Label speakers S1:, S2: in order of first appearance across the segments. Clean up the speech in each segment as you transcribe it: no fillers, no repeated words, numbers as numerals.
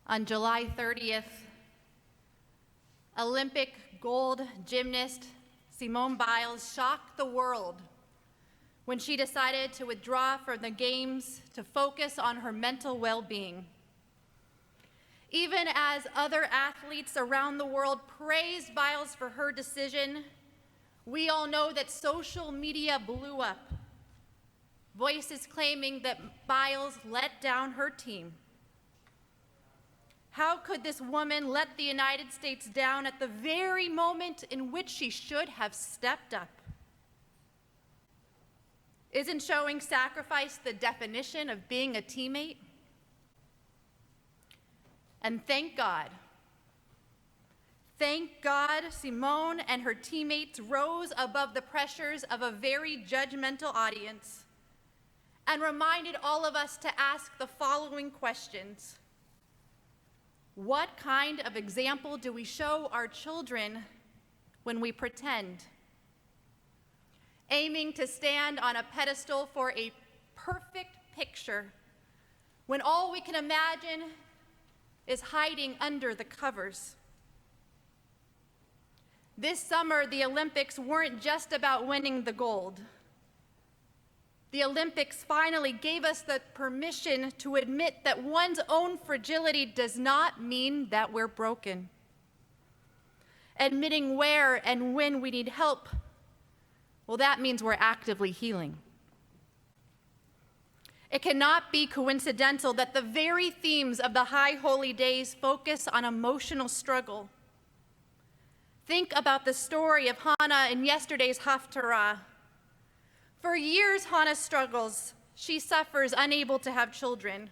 S1: On July 30th, Olympic gold gymnast Simone Biles shocked the world when she decided to withdraw from the Games to focus on her mental well-being. Even as other athletes around the world praised Biles for her decision, we all know that social media blew up. Voices claiming that Biles let down her team. How could this woman let the United States down at the very moment in which she should have stepped up? Isn't showing sacrifice the definition of being a teammate? And thank God, Simone and her teammates rose above the pressures of a very judgmental audience and reminded all of us to ask the following questions. What kind of example do we show our children when we pretend? Aiming to stand on a pedestal for a perfect picture when all we can imagine is hiding under the covers. This summer, the Olympics weren't just about winning the gold. The Olympics finally gave us the permission to admit that one's own fragility does not mean that we're broken. Admitting where and when we need help, well, that means we're actively healing. It cannot be coincidental that the very themes of the High Holy Days focus on emotional struggle. Think about the story of Hannah in yesterday's Haftarah. For years, Hannah struggles. She suffers, unable to have children.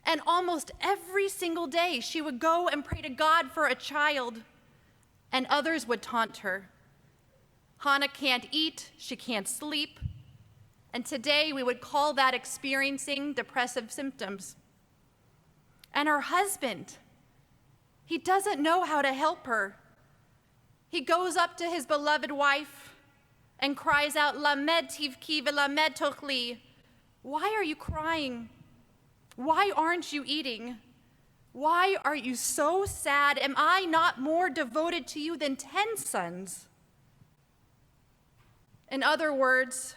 S1: And almost every single day, she would go and pray to God for a child, and others would taunt her. Hannah can't eat, she can't sleep, and today we would call that experiencing depressive symptoms. And her husband, he doesn't know how to help her. He goes up to his beloved wife and cries out, Lamed tivki velamed tochli. Why are you crying? Why aren't you eating? Why are you so sad? Am I not more devoted to you than 10 sons? In other words,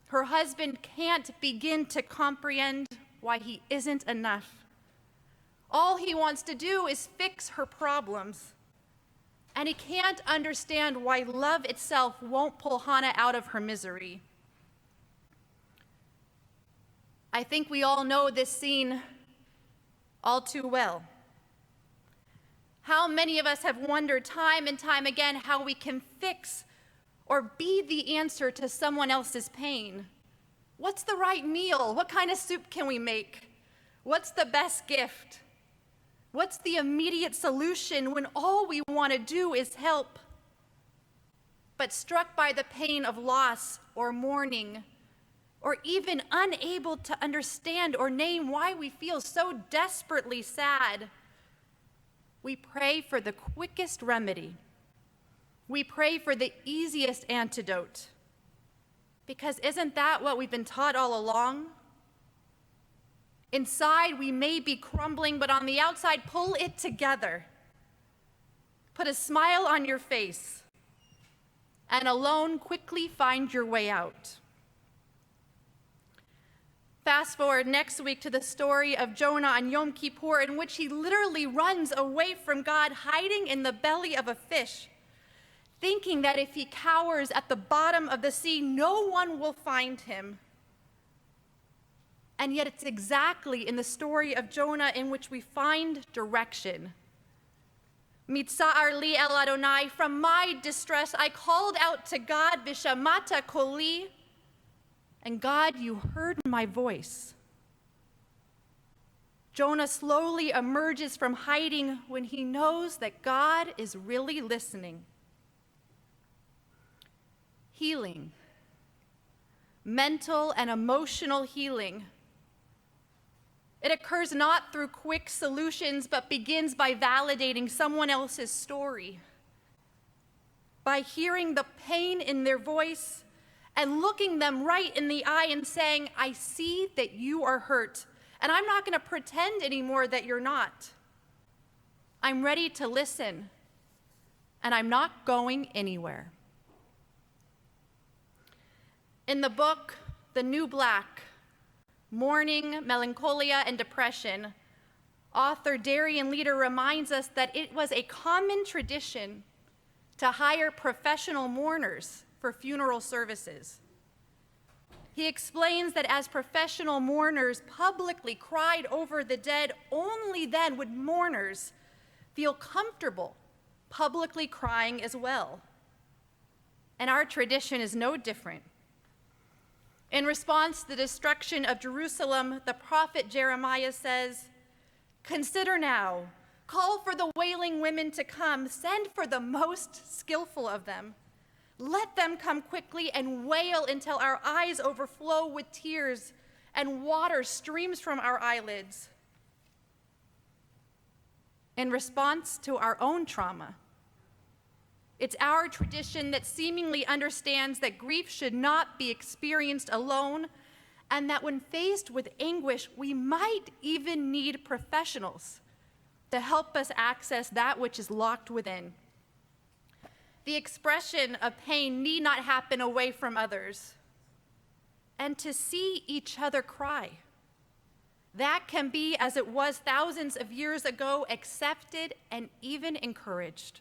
S1: her husband can't begin to comprehend why he isn't enough. All he wants to do is fix her problems. And he can't understand why love itself won't pull Hannah out of her misery. I think we all know this scene all too well. How many of us have wondered time and time again how we can fix or be the answer to someone else's pain? What's the right meal? What kind of soup can we make? What's the best gift? What's the immediate solution when all we want to do is help? But struck by the pain of loss or mourning, or even unable to understand or name why we feel so desperately sad, we pray for the quickest remedy. We pray for the easiest antidote. Because isn't that what we've been taught all along? Inside, we may be crumbling, but on the outside, pull it together. Put a smile on your face, and alone, quickly find your way out. Fast forward next week to the story of Jonah and Yom Kippur, in which he literally runs away from God, hiding in the belly of a fish, thinking that if he cowers at the bottom of the sea, no one will find him. And yet it's exactly in the story of Jonah in which we find direction. Mitza'ar li el Adonai, from my distress I called out to God, Vishamata koli, and God, you heard my voice. Jonah slowly emerges from hiding when he knows that God is really listening. Healing, mental and emotional healing. It occurs not through quick solutions, but begins by validating someone else's story, by hearing the pain in their voice and looking them right in the eye and saying, I see that you are hurt, and I'm not going to pretend anymore that you're not. I'm ready to listen, and I'm not going anywhere. In the book, The New Black, Mourning, Melancholia, and Depression, author Darian Leader reminds us that it was a common tradition to hire professional mourners for funeral services. He explains that as professional mourners publicly cried over the dead, only then would mourners feel comfortable publicly crying as well. And our tradition is no different. In response to the destruction of Jerusalem, the prophet Jeremiah says, "Consider now, call for the wailing women to come, send for the most skillful of them. Let them come quickly and wail until our eyes overflow with tears and water streams from our eyelids." In response to our own trauma, it's our tradition that seemingly understands that grief should not be experienced alone, and that when faced with anguish, we might even need professionals to help us access that which is locked within. The expression of pain need not happen away from others. And to see each other cry, that can be, as it was thousands of years ago, accepted and even encouraged.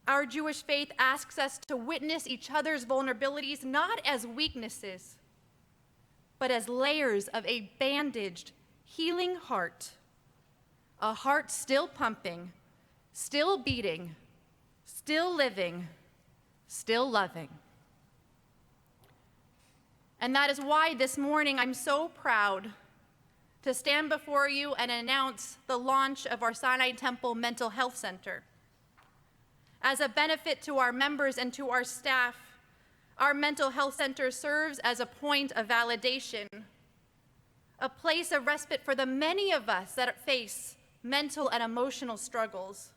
S1: Our Jewish faith asks us to witness each other's vulnerabilities not as weaknesses, but as layers of a bandaged, healing heart, a heart still pumping, still beating, still living, still loving. And that is why this morning I'm so proud to stand before you and announce the launch of our Sinai Temple Mental Health Center. As a benefit to our members and to our staff, our mental health center serves as a point of validation, a place of respite for the many of us that face mental and emotional struggles.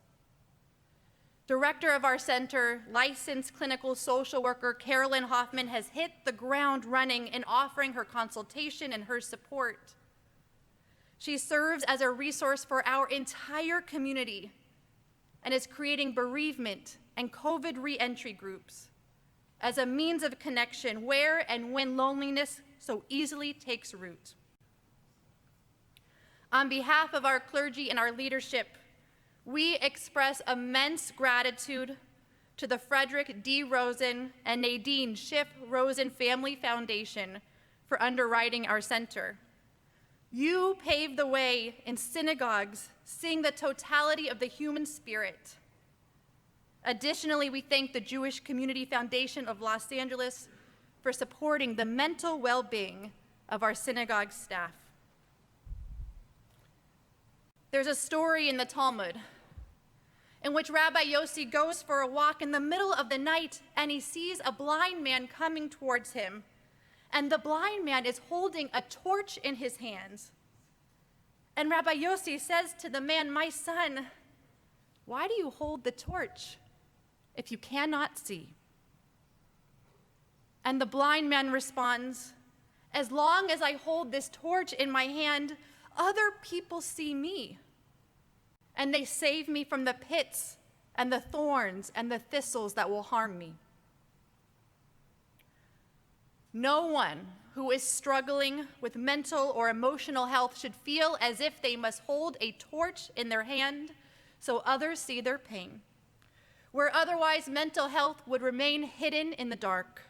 S1: Director of our center, licensed clinical social worker Carolyn Hoffman, has hit the ground running in offering her consultation and her support. She serves as a resource for our entire community and is creating bereavement and COVID re-entry groups as a means of connection where and when loneliness so easily takes root. On behalf of our clergy and our leadership, we express immense gratitude to the Frederick D. Rosen and Nadine Schiff Rosen Family Foundation for underwriting our center. You paved the way in synagogues, seeing the totality of the human spirit. Additionally, we thank the Jewish Community Foundation of Los Angeles for supporting the mental well-being of our synagogue staff. There's a story in the Talmud in which Rabbi Yossi goes for a walk in the middle of the night and he sees a blind man coming towards him. And the blind man is holding a torch in his hands. And Rabbi Yossi says to the man, "My son, why do you hold the torch if you cannot see?" And the blind man responds, "As long as I hold this torch in my hand, other people see me. And they save me from the pits and the thorns and the thistles that will harm me." No one who is struggling with mental or emotional health should feel as if they must hold a torch in their hand so others see their pain, where otherwise mental health would remain hidden in the dark.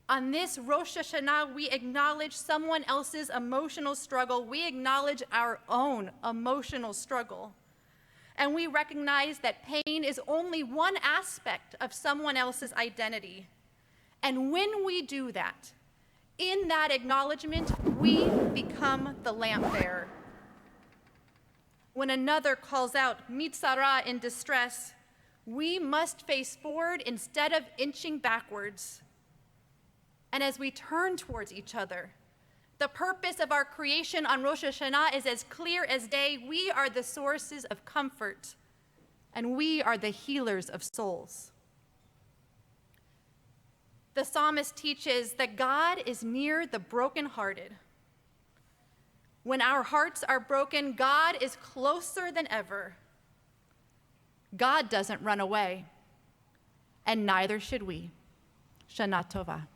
S1: On this Rosh Hashanah, we acknowledge someone else's emotional struggle. We acknowledge our own emotional struggle. And we recognize that pain is only one aspect of someone else's identity. And when we do that, in that acknowledgement, we become the lamp bearer. When another calls out mitzara in distress, we must face forward instead of inching backwards. And as we turn towards each other, the purpose of our creation on Rosh Hashanah is as clear as day. We are the sources of comfort, and we are the healers of souls. The psalmist teaches that God is near the brokenhearted. When our hearts are broken, God is closer than ever. God doesn't run away, and neither should we. Shana Tova.